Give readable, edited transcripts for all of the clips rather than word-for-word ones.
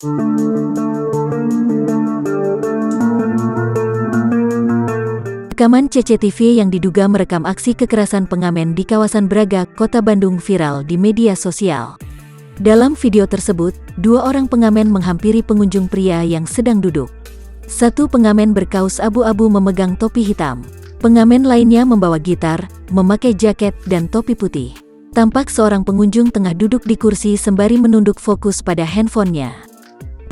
Rekaman CCTV yang diduga merekam aksi kekerasan pengamen di kawasan Braga, Kota Bandung viral di media sosial. Dalam video tersebut, dua orang pengamen menghampiri pengunjung pria yang sedang duduk. Satu pengamen berkaus abu-abu memegang topi hitam. Pengamen lainnya membawa gitar, memakai jaket dan topi putih. Tampak seorang pengunjung tengah duduk di kursi sembari menunduk fokus pada handphonenya.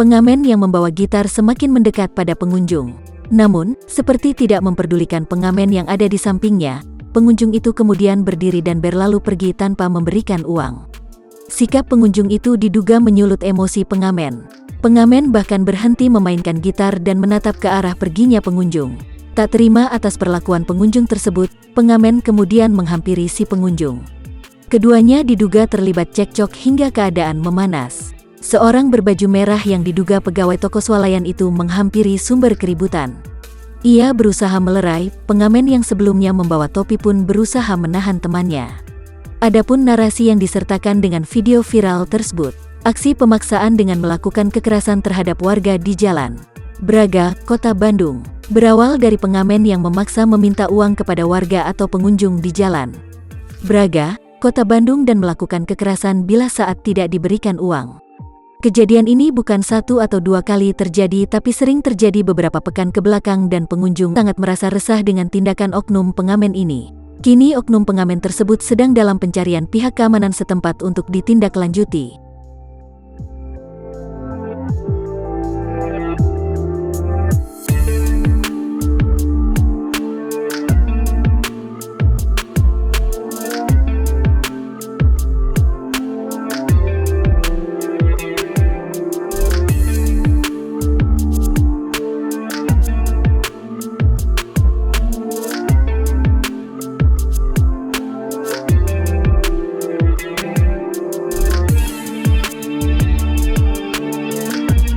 Pengamen yang membawa gitar semakin mendekat pada pengunjung. Namun, seperti tidak memperdulikan pengamen yang ada di sampingnya, pengunjung itu kemudian berdiri dan berlalu pergi tanpa memberikan uang. Sikap pengunjung itu diduga menyulut emosi pengamen. Pengamen bahkan berhenti memainkan gitar dan menatap ke arah perginya pengunjung. Tak terima atas perlakuan pengunjung tersebut, pengamen kemudian menghampiri si pengunjung. Keduanya diduga terlibat cekcok hingga keadaan memanas. Seorang berbaju merah yang diduga pegawai toko swalayan itu menghampiri sumber keributan. Ia berusaha melerai, pengamen yang sebelumnya membawa topi pun berusaha menahan temannya. Adapun narasi yang disertakan dengan video viral tersebut, aksi pemaksaan dengan melakukan kekerasan terhadap warga di Jalan Braga, Kota Bandung, berawal dari pengamen yang memaksa meminta uang kepada warga atau pengunjung di Jalan Braga, Kota Bandung dan melakukan kekerasan bila saat tidak diberikan uang. Kejadian ini bukan satu atau dua kali terjadi tapi sering terjadi beberapa pekan kebelakang dan pengunjung sangat merasa resah dengan tindakan oknum pengamen ini. Kini oknum pengamen tersebut sedang dalam pencarian pihak keamanan setempat untuk ditindaklanjuti.